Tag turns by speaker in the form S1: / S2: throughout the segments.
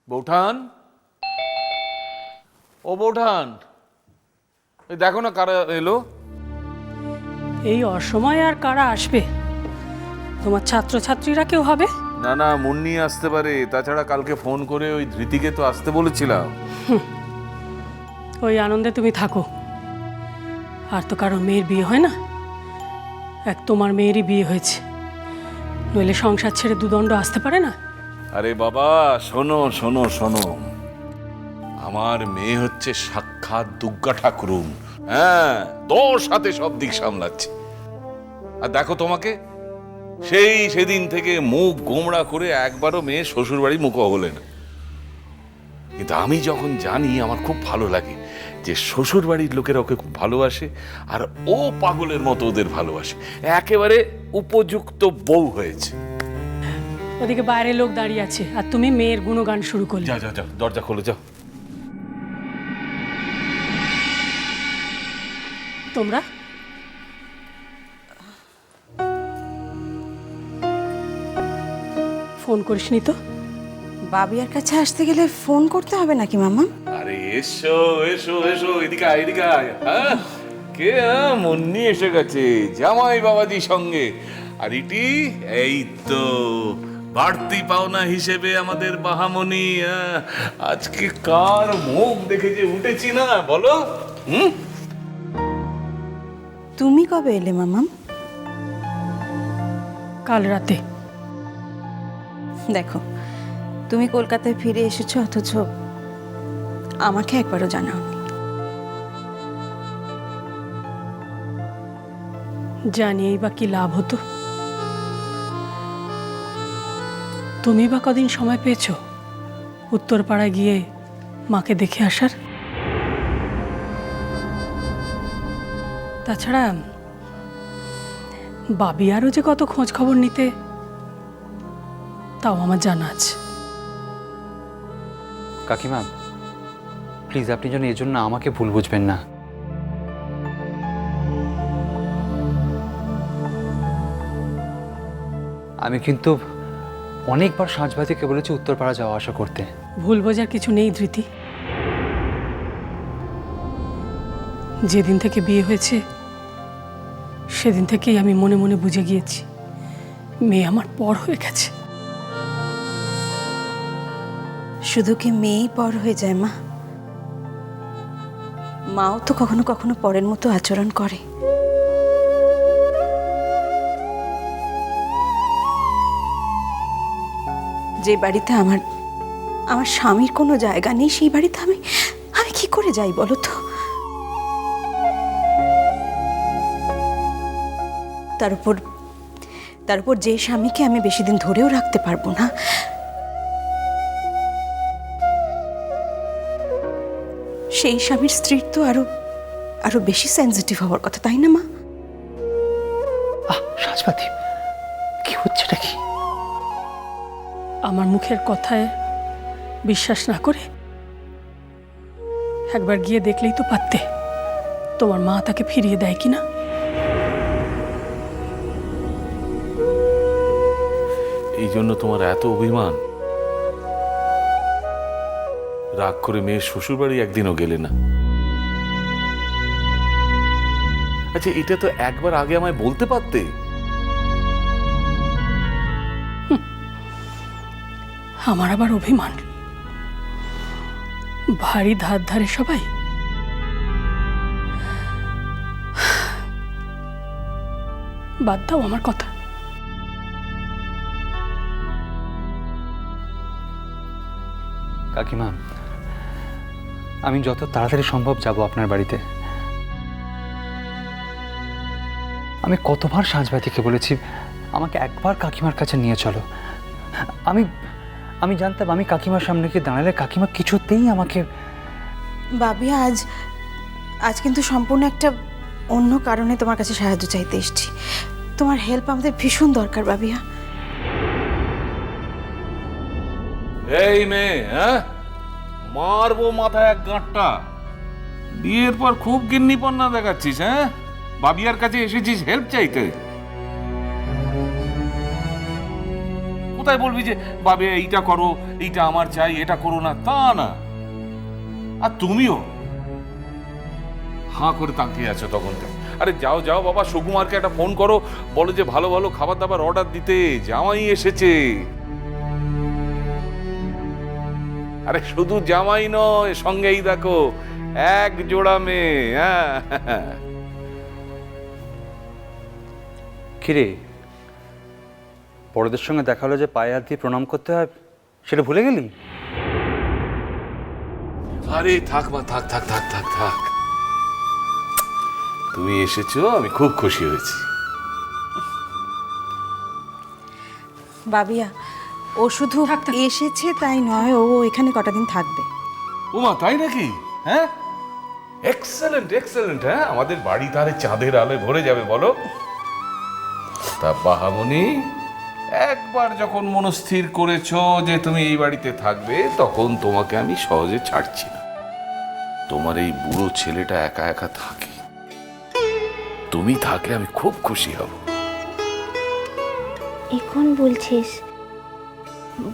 S1: বৌঠান, ও বৌঠান, এই দেখো না কারা এলো।
S2: এই অসময়ে আর কারা আসবে? তোমার ছাত্রছাত্রীরা কেউ হবে?
S1: না না, মুন্নি আসতে পারে। তাছাড়া কালকে ফোন করে ওই ধৃতিকে তো আসতে বলেছিলাম।
S2: ওই আনন্দে তুমি থাকো। আর তো কারো মেয়ের বিয়ে হয় না, এক তোমার মেয়েরই বিয়ে হয়েছে, নইলে সংসার ছেড়ে দুদণ্ড আসতে পারে না।
S1: আরে বাবা, শোনো শোনো শোনো, আমার মেয়ে হচ্ছে সাক্ষাৎ দুর্গা ঠাকুরুন। হ্যাঁ, 10 হাতে সব দিক সামলাচ্ছে। আর দেখো তোমাকে, সেদিন থেকে মুখ গোমড়া করে একবারও মেয়ে শ্বশুর বাড়ি মুখ হলে না। কিন্তু আমি যখন জানি, আমার খুব ভালো লাগে যে শ্বশুর বাড়ির লোকেরা ওকে খুব ভালোবাসে, আর ও পাগলের মতো ওদের ভালোবাসে। একেবারে উপযুক্ত বউ হয়েছে।
S2: ওদিকে বাইরে লোক দাঁড়িয়ে আছে আর তুমি মেয়ের গুণগান শুরু করলে।
S1: যাও যাও যাও, দরজা খোলো, যাও।
S2: তোমরা ফোন করিসনি তো?
S3: বাবিয়ার কাছে আসতে গেলে ফোন করতে হবে নাকি মামা?
S1: আরে এসো এসো এসো, এদিকে আয়, এদিকে আয়। হ্যাঁ, কে? মুন্নি এসে গেছে জামাই বাবাজির সঙ্গে। আর ইটি এই তো বাড়তি পাওনা হিসেবে আমাদের বাহামণি। আজকে কার মুখ দেখে যে উঠেছি না, বলো?
S3: তুমি কবে এলে মামা?
S2: কাল রাতে।
S3: দেখো, তুমি কলকাতায় ফিরে এসেছো, অথচ আমাকে একবারও জানাওনি।
S2: জানিয়েই বা কি লাভ হতো? তুমি বা কদিন সময় পেয়েছো উত্তরপাড়ায় গিয়ে মাকে দেখে আসার? তাছাড়া বাবিয়ারও যে কত খোঁজ খবর নিতে, তাও আমার জানা আছে।
S4: কাকিমা, প্লিজ আপনি যেন এর জন্য আমাকে ভুল বুঝবেন না। আমি কিন্তু অনেকবার সাঁঝবাতিকে বলেছি উত্তরপাড়া যাওয়া আসা করতে।
S2: ভুল বোঝার কিছু নেই ধৃতি। যেদিন থেকে বিয়ে হয়েছে সেদিন থেকেই আমি মনে মনে বুঝে গিয়েছি মেয়ে আমার পর হয়ে গেছে।
S3: শুধু কি মেয়েই পর হয়ে যায় মা? মাও তো কখনো কখনো পরের মতো আচরণ করে। যে বাড়িতে আমার স্বামীর কোনো জায়গা নেই, সেই বাড়িতে আমি কি করে যাই বলো তো? তার উপর যে স্বামীকে আমি বেশি দিন ধরেও রাখতে পারবো না, সেই স্বামীর স্ত্রীর তো আরো বেশি সেনসিটিভ হওয়ার কথা, তাই না মা?
S4: সাঁঝবাতি, কি হচ্ছেটা কি?
S2: আমার মুখের কথায় বিশ্বাস না করে একবার গিয়ে দেখলেই তো পারতে তোমার মা তাকে ফিরিয়ে দেয় কিনা।
S1: এই জন্য তোমার এত অভিমান? রাগ করে মেয়ের শ্বশুর বাড়ি একদিনও গেলে না? আচ্ছা, এটা তো একবার আগে আমায় বলতে পারতে।
S2: আমার আবার অভিমান? ভারী ধার ধারে সবাই। বাদ দাও আমার কথা।
S4: কাকিমা, আমি যত তাড়াতাড়ি সম্ভব যাব আপনার বাড়িতে। আমি কতবার সাঁঝবাতিকে বলেছি আমাকে একবার কাকিমার কাছে নিয়ে চলো। আমি জানতাম আমি কাকিমার সামনে গিয়ে দাঁড়ালে কাকিমা কিছুতেই আমাকে।
S3: বাবিয়া, আজ কিন্তু সম্পূর্ণ একটা অন্য কারণে তোমার কাছে সাহায্য চাইতে এসেছি। তোমার হেল্প আমাদের ভীষণ দরকার বাবিয়া।
S1: এই মেয়ে, হ্যাঁ, মারবো মাথায় এক গাঁটটা। বিয়ের পর খুব গিন্নিপন্না দেখাচ্ছিস। হ্যাঁ, বাবিয়ার কাছে এসেছিস হেল্প চাইতে। কোথায় বলবি যে বাবে এইটা করো, এইটা আমার চাই, এটা করো না, তা না। আর তুমিও হাঁ করে তাকিয়ে আছো তখন থেকে। আরে যাও যাও বাবা, সুকুমারকে একটা ফোন করো, বলো যে ভালো ভালো খাবার দাবার অর্ডার দিতে, জামাই এসেছে। আরে শুধু জামাই নয়, সঙ্গেই দেখো এক জোড়া মেয়ে। হ্যাঁ,
S4: কিরে, বড়দের সঙ্গে দেখা হলো যে পায়ে হাত দিয়ে প্রণাম করতে হয়, সেটা ভুলে গেলি?
S1: আরে থাক মা, থাক থাক থাক থাক থাক, তুমি এসেছো, আমি খুব খুশি হয়েছি।
S3: বাবিয়া, ও শুধু এসেছে তাই নয়, ও এখানে কটা দিন থাকবে।
S1: ওমা, তাই নাকি? হ্যাঁ, এক্সেলেন্ট এক্সেলেন্ট। হ্যাঁ, আমাদের বাড়ি তাহলে চাঁদের আলোয় ভরে যাবে, বলো। তা বাহামণি, একবার যখন মনস্থির করেছো যে তুমি এই বাড়িতে থাকবে, তখন তোমাকে আমি সহজে ছাড়ছি না। তোমার এই বুড়ো ছেলেটা একা একা থাকে, তুমি থাকলে আমি খুব খুশি হব।
S5: এখন বলছিস?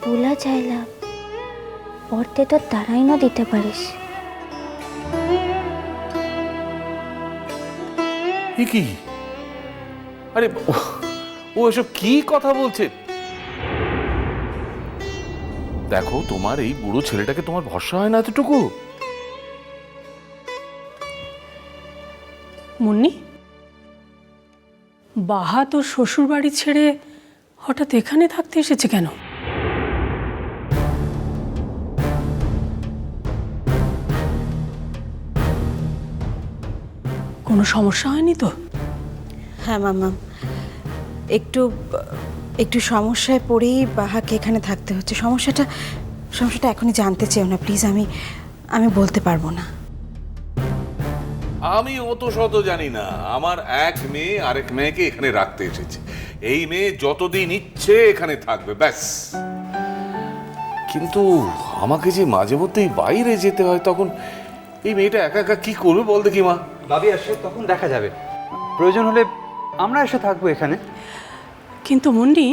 S5: বলা চাইলা পড়তে তো তারাই না দিতে পারিস।
S1: কি? আরে ও এসব কি কথা বলছে? দেখো, তোমার এই বুড়ো ছেলেটাকে তোমার ভরসা হয় না এতটুকু?
S2: মুন্নি, বাহা তোর শ্বশুর বাড়ি ছেড়ে হঠাৎ এখানে থাকতে এসেছে কেন? কোনো সমস্যা হয়নি তো?
S3: হ্যাঁ মামা, একটু একটু সমস্যায় পড়েই বাহাকে এখানে থাকতে হচ্ছে। সমস্যাটা এখনই জানতে চেও না প্লিজ, আমি বলতে পারবো না।
S1: আমি অত শত জানি না। আমার এক মেয়ে আরেক মেয়েকে এখানে রাখতে এসেছে। এই মেয়ে যতদিন ইচ্ছে এখানে থাকবে, ব্যাস। কিন্তু আমাকে যে মাঝে মধ্যেই বাইরে যেতে হয়, তখন এই মেয়েটা একা একা কি করবে বল দেখি মা।
S4: ভাবি আসে, তখন দেখা যাবে। প্রয়োজন হলে আমরা এসে থাকবো এখানে।
S2: কিন্তু মুন্নি,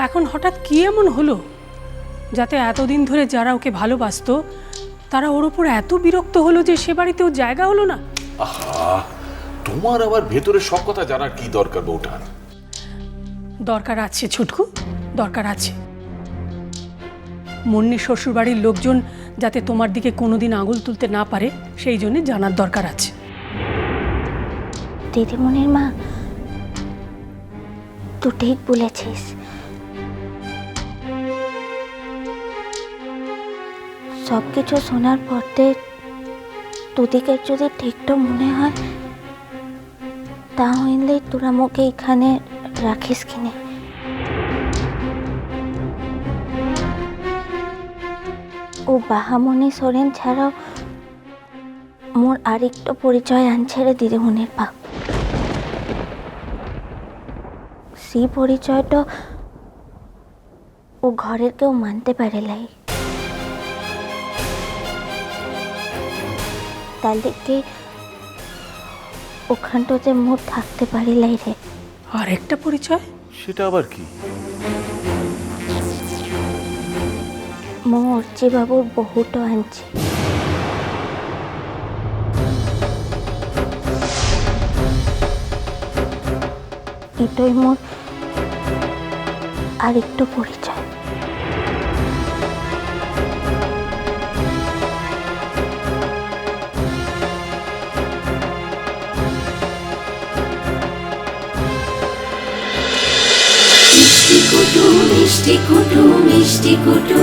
S2: এখন হঠাৎ কি এমন হলো যাতে এতদিন ধরে যারা ওকে ভালোবাসতো তারা ওর উপর এত বিরক্ত হলো যে সে বাড়িতে ওর জায়গা হলো না?
S1: আহা, তোমার আবার ভেতরে সব কথা জানার কি দরকার বউটার?
S2: দরকার আছে ছুটকু, দরকার আছে। মুন্নির শ্বশুরবাড়ির লোকজন যাতে তোমার দিকে কোনোদিন আঙুল তুলতে না পারে, সেই জন্য জানার দরকার আছে।
S5: দিদিমণির মা, তুই ঠিক বলেছিস। সব কিছু শোনার পরতে তোদিকে যদি ঠিকটা মনে হয়, তাহলে তোরা আমাকে এখানে রাখিস কিনে। ও বাহামণি সোরেন ছাড়াও মোর আরেকটা পরিচয় আনছে রে দিদিমণির বাপ। সেই পরিচয়টা ও ঘরের কেউ মানতে পারে লাই। তার দিকে ওখানটাতে মোর থাকতে পারি লাই রে।
S2: আর একটা পরিচয়?
S1: সেটা আবার কি?
S5: মোর যে বাবুর বহুটা আনছি। এটাই মোর আরেকটা পরিচয়।
S6: মিষ্টি কুটু মিষ্টি কুটু মিষ্টি কুটু।